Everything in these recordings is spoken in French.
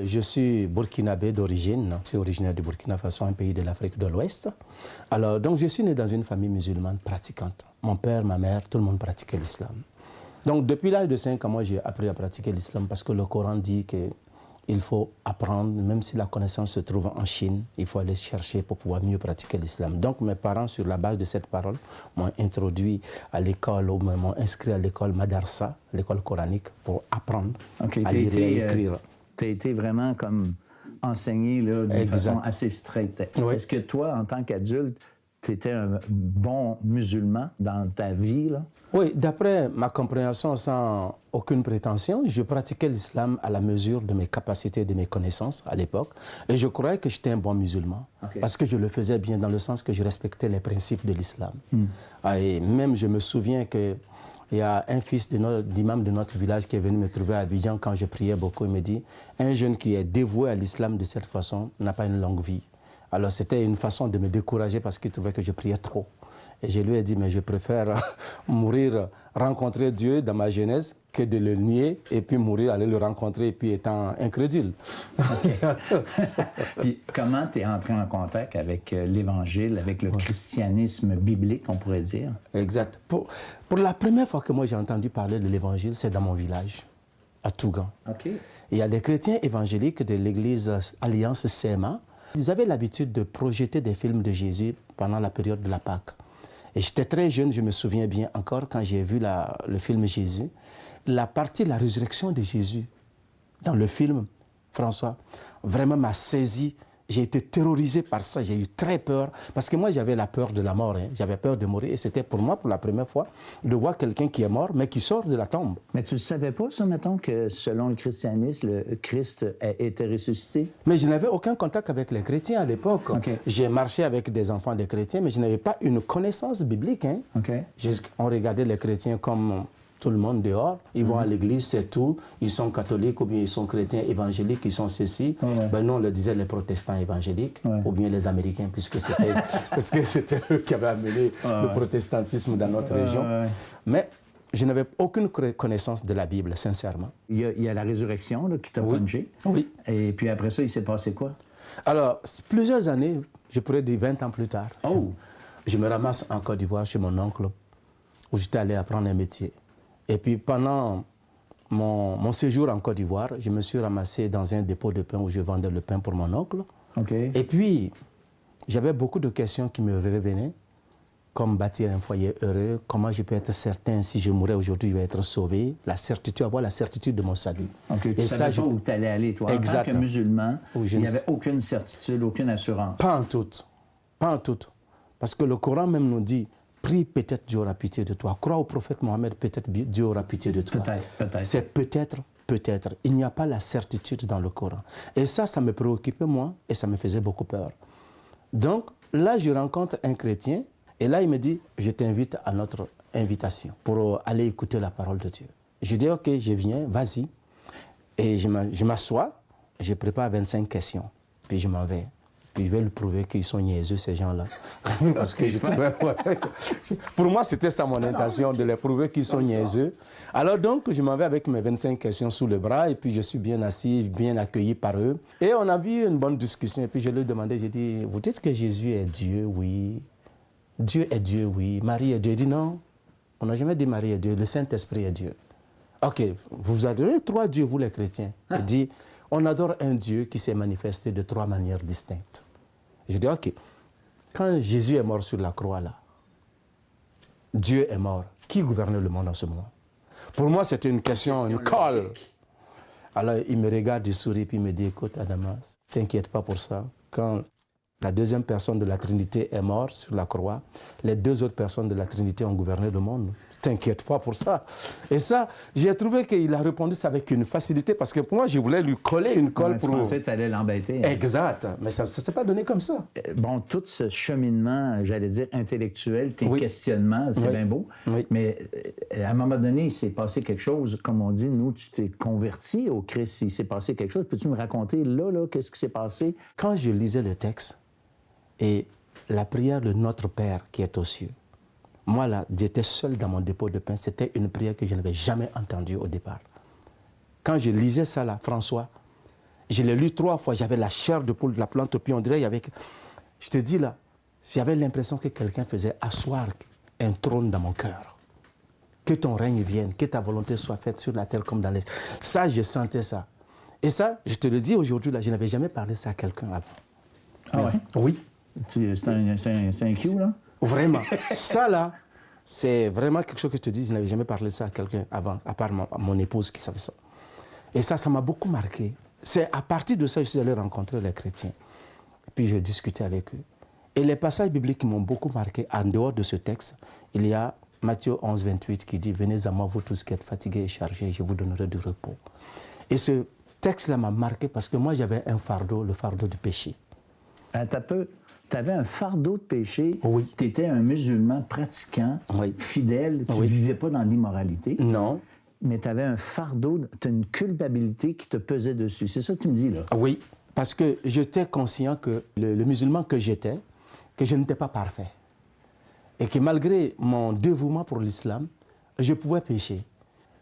Je suis burkinabé d'origine. Je suis originaire du Burkina Faso, un pays de l'Afrique de l'Ouest. Alors, donc, je suis né dans une famille musulmane pratiquante. Mon père, ma mère, tout le monde pratiquait l'islam. Donc, depuis l'âge de 5 ans, moi, j'ai appris à pratiquer l'islam parce que le Coran dit qu'il faut apprendre, même si la connaissance se trouve en Chine, il faut aller chercher pour pouvoir mieux pratiquer l'islam. Donc, mes parents, sur la base de cette parole, m'ont introduit à l'école, ou m'ont inscrit à l'école Madarsa, l'école coranique, pour apprendre à lire et à écrire. Tu as été vraiment comme enseigné là, d'une façon assez stricte. Oui. Est-ce que toi, en tant qu'adulte, tu étais un bon musulman dans ta vie, là? Oui, d'après ma compréhension, sans aucune prétention, je pratiquais l'islam à la mesure de mes capacités et de mes connaissances à l'époque. Et je croyais que j'étais un bon musulman, parce que je le faisais bien dans le sens que je respectais les principes de l'islam. Et même, je me souviens que il y a un fils d'imam de notre village qui est venu me trouver à Abidjan quand je priais beaucoup. Il me dit, un jeune qui est dévoué à l'islam de cette façon n'a pas une longue vie. Alors c'était une façon de me décourager parce qu'il trouvait que je priais trop. Et je lui ai dit, mais je préfère mourir, rencontrer Dieu dans ma jeunesse que de le nier et puis mourir, aller le rencontrer et puis étant incrédule. Puis comment tu es entré en contact avec l'Évangile, avec le christianisme biblique, on pourrait dire? Exact. Pour la première fois que moi j'ai entendu parler de l'Évangile, c'est dans mon village, à Tougan. Il y a des chrétiens évangéliques de l'église Alliance CMA. Ils avaient l'habitude de projeter des films de Jésus pendant la période de la Pâque. Et j'étais très jeune, je me souviens bien encore, quand j'ai vu le film Jésus, la partie de la résurrection de Jésus dans le film, François, vraiment m'a saisi. J'ai été terrorisé par ça, j'ai eu très peur, parce que moi j'avais la peur de la mort, j'avais peur de mourir, et c'était pour moi, pour la première fois, de voir quelqu'un qui est mort, mais qui sort de la tombe. Mais tu ne savais pas, ça, mettons, que selon le christianisme, le Christ était ressuscité? Mais je n'avais aucun contact avec les chrétiens à l'époque. J'ai marché avec des enfants des chrétiens, mais je n'avais pas une connaissance biblique. On regardait les chrétiens comme tout le monde dehors, ils vont à l'église, c'est tout. Ils sont catholiques ou bien ils sont chrétiens évangéliques, ils sont ceci. Ben nous, on le disait les protestants évangéliques ou bien les Américains, puisque c'était eux qui avaient amené le protestantisme dans notre région. Mais je n'avais aucune connaissance de la Bible, sincèrement. Il y a la résurrection là, qui t'a plongé. Oui. Et puis après ça, il s'est passé quoi? Alors, plusieurs années, je pourrais dire 20 ans plus tard, je me ramasse en Côte d'Ivoire chez mon oncle, où j'étais allé apprendre un métier. Et puis pendant mon séjour en Côte d'Ivoire, je me suis ramassé dans un dépôt de pain où je vendais le pain pour mon oncle. Et puis, j'avais beaucoup de questions qui me revenaient, comme bâtir un foyer heureux, comment je peux être certain si je mourais aujourd'hui, je vais être sauvé, la certitude, avoir la certitude de mon salut. Tu ne savais pas où tu allais aller, toi. En tant que musulman, il n'y avait aucune certitude, aucune assurance. Pas en tout. Pas en tout. Parce que le Coran même nous dit, prie, peut-être Dieu aura pitié de toi. Crois au prophète Mohammed, peut-être Dieu aura pitié de toi. Peut-être. C'est peut-être, peut-être. Il n'y a pas la certitude dans le Coran. Et ça me préoccupait moi et ça me faisait beaucoup peur. Donc là, je rencontre un chrétien et là, il me dit, je t'invite à notre invitation pour aller écouter la parole de Dieu. Je dis, ok, je viens, vas-y. Et je m'assois, je prépare 25 questions, puis je m'en vais. Puis je vais lui prouver qu'ils sont niaiseux, ces gens-là. Parce que pour moi, c'était ça mon intention, de les prouver qu'ils sont niaiseux. Alors donc, je m'en vais avec mes 25 questions sous le bras, et puis je suis bien assis, bien accueilli par eux. Et on a eu une bonne discussion, et puis je lui ai demandé, j'ai dit, vous dites que Jésus est Dieu, oui. Dieu est Dieu, oui. Marie est Dieu. Il dit non, on n'a jamais dit Marie est Dieu, le Saint-Esprit est Dieu. Ok, vous adorez 3 dieux, vous les chrétiens. Il dit, on adore un Dieu qui s'est manifesté de 3 manières distinctes. Je dis, ok, quand Jésus est mort sur la croix, là, Dieu est mort. Qui gouvernait le monde en ce moment? Pour moi, c'était une question, une colle. Alors, il me regarde, il sourit, puis il me dit, écoute, Adamas, t'inquiète pas pour ça. Quand la deuxième personne de la Trinité est morte sur la croix, les 2 autres personnes de la Trinité ont gouverné le monde. T'inquiète pas pour ça. Et ça, j'ai trouvé qu'il a répondu ça avec une facilité parce que pour moi, je voulais lui coller une colle pour... Tu pensais que tu allais l'embêter. Exact, mais ça ne s'est pas donné comme ça. Bon, tout ce cheminement, j'allais dire, intellectuel, tes questionnements, c'est bien beau, mais à un moment donné, il s'est passé quelque chose, comme on dit, nous, tu t'es converti au Christ, il s'est passé quelque chose. Peux-tu me raconter, là, qu'est-ce qui s'est passé? Quand je lisais le texte et la prière de notre Père qui est aux cieux, moi, là, j'étais seul dans mon dépôt de pain. C'était une prière que je n'avais jamais entendue au départ. Quand je lisais ça, là, François, Je l'ai lu 3 fois. J'avais la chair de poule de la plante, puis on dirait il y avait... Je te dis là, j'avais l'impression que quelqu'un faisait asseoir un trône dans mon cœur. Que ton règne vienne, que ta volonté soit faite sur la terre comme dans les... Ça, je sentais ça. Et ça, je te le dis aujourd'hui, là, je n'avais jamais parlé ça à quelqu'un avant. Ah ouais? Oui. C'est un cue, là? Vraiment. Ça, là, c'est vraiment quelque chose que je te dis, je n'avais jamais parlé ça à quelqu'un avant, à part mon épouse qui savait ça. Et ça m'a beaucoup marqué. C'est à partir de ça que je suis allé rencontrer les chrétiens. Et puis, j'ai discuté avec eux. Et les passages bibliques qui m'ont beaucoup marqué, en dehors de ce texte, il y a Matthieu 11, 28 qui dit « Venez à moi, vous tous qui êtes fatigués et chargés, je vous donnerai du repos. » Et ce texte-là m'a marqué parce que moi, j'avais un fardeau, le fardeau du péché. Tu avais un fardeau de péché. Oui. Tu étais un musulman pratiquant, oui. fidèle. Tu ne vivais pas dans l'immoralité. Non. Mais tu avais un fardeau, tu as une culpabilité qui te pesait dessus. C'est ça que tu me dis, là? Oui, parce que j'étais conscient que le musulman que j'étais, que je n'étais pas parfait. Et que malgré mon dévouement pour l'islam, je pouvais pécher.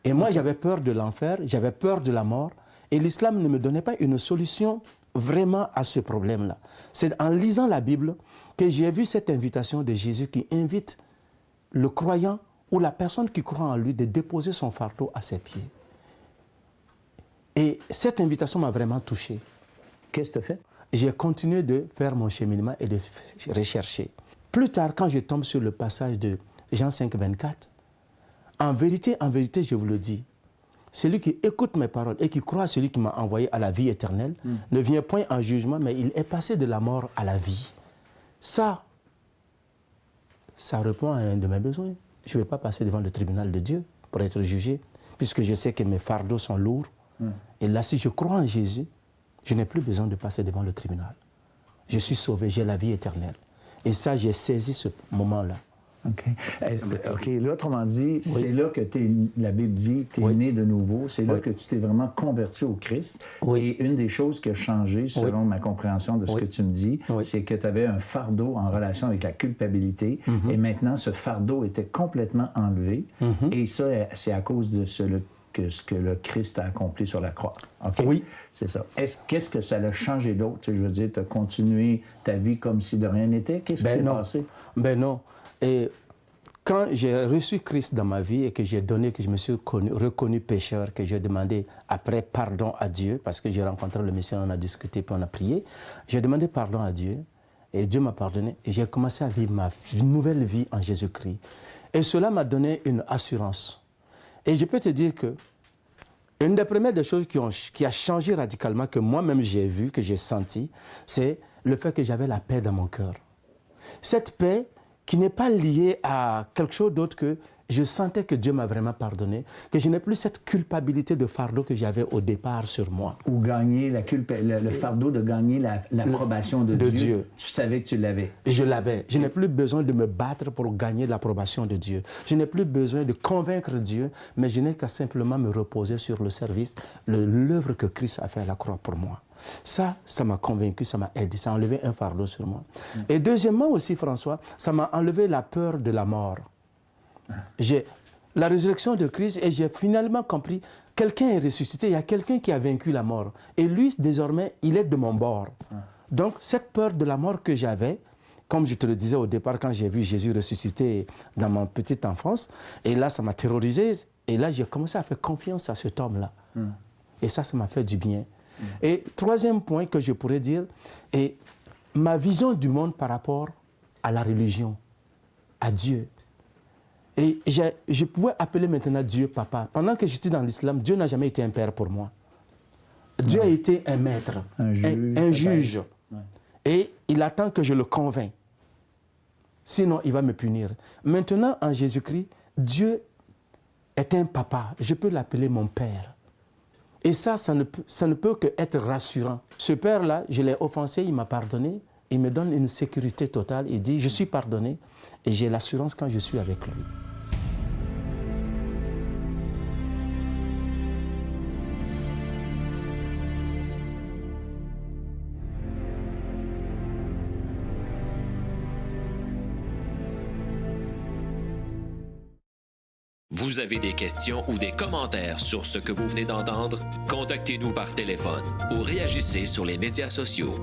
Et moi, j'avais peur de l'enfer, j'avais peur de la mort. Et l'islam ne me donnait pas une solution vraiment à ce problème-là. C'est en lisant la Bible que j'ai vu cette invitation de Jésus qui invite le croyant ou la personne qui croit en lui de déposer son fardeau à ses pieds. Et cette invitation m'a vraiment touché. Qu'est-ce que tu as fait? J'ai continué de faire mon cheminement et de rechercher. Plus tard, quand je tombe sur le passage de Jean 5, 24, en vérité, je vous le dis, celui qui écoute mes paroles et qui croit à celui qui m'a envoyé à la vie éternelle ne vient point en jugement, mais il est passé de la mort à la vie. Ça répond à un de mes besoins. Je ne vais pas passer devant le tribunal de Dieu pour être jugé, puisque je sais que mes fardeaux sont lourds. Et là, si je crois en Jésus, je n'ai plus besoin de passer devant le tribunal. Je suis sauvé, j'ai la vie éternelle. Et ça, j'ai saisi ce moment-là. OK. Là, autrement dit, c'est là que la Bible dit, tu es né de nouveau. C'est là que tu t'es vraiment converti au Christ. Et une des choses qui a changé, selon ma compréhension de ce que tu me dis, c'est que tu avais un fardeau en relation avec la culpabilité. Et maintenant, ce fardeau était complètement enlevé. Et ça, c'est à cause de ce que le Christ a accompli sur la croix. Okay? Oui. C'est ça. Qu'est-ce que ça a changé d'autre? Je veux dire, tu as continué ta vie comme si de rien n'était. Qu'est-ce qui s'est passé? Ben non. Et quand j'ai reçu Christ dans ma vie et que j'ai donné, que je me suis reconnu pécheur, que j'ai demandé après pardon à Dieu, parce que j'ai rencontré le Messie, on a discuté, puis on a prié, j'ai demandé pardon à Dieu et Dieu m'a pardonné et j'ai commencé à vivre ma nouvelle vie en Jésus-Christ. Et cela m'a donné une assurance. Et je peux te dire que une des premières des choses qui a changé radicalement, que moi-même j'ai vu, que j'ai senti, c'est le fait que j'avais la paix dans mon cœur. Cette paix qui n'est pas liée à quelque chose d'autre que je sentais que Dieu m'a vraiment pardonné, que je n'ai plus cette culpabilité de fardeau que j'avais au départ sur moi. Ou gagner le fardeau de gagner l'approbation de Dieu. Tu savais que tu l'avais. Je l'avais. Je n'ai plus besoin de me battre pour gagner l'approbation de Dieu. Je n'ai plus besoin de convaincre Dieu, mais je n'ai qu'à simplement me reposer sur le service, l'œuvre que Christ a fait à la croix pour moi. Ça m'a convaincu, ça m'a aidé, ça a enlevé un fardeau sur moi. Et deuxièmement aussi, François, ça m'a enlevé la peur de la mort. J'ai la résurrection de Christ et j'ai finalement compris, quelqu'un est ressuscité, il y a quelqu'un qui a vaincu la mort. Et lui, désormais, il est de mon bord. Donc, cette peur de la mort que j'avais, comme je te le disais au départ, quand j'ai vu Jésus ressuscité dans ma petite enfance, et là, ça m'a terrorisé. Et là, j'ai commencé à faire confiance à cet homme-là. Et ça m'a fait du bien. Et troisième point que je pourrais dire, est ma vision du monde par rapport à la religion, à Dieu. Et je pouvais appeler maintenant Dieu papa. Pendant que j'étais dans l'islam, Dieu n'a jamais été un père pour moi. Dieu a été un maître, un juge. Ouais. Et il attend que je le convainc. Sinon, il va me punir. Maintenant, en Jésus-Christ, Dieu est un papa. Je peux l'appeler mon père. Et ça ne peut qu'être rassurant. Ce père-là, je l'ai offensé, il m'a pardonné. Il me donne une sécurité totale. Il dit, je suis pardonné et j'ai l'assurance quand je suis avec lui. Vous avez des questions ou des commentaires sur ce que vous venez d'entendre? Contactez-nous par téléphone ou réagissez sur les médias sociaux.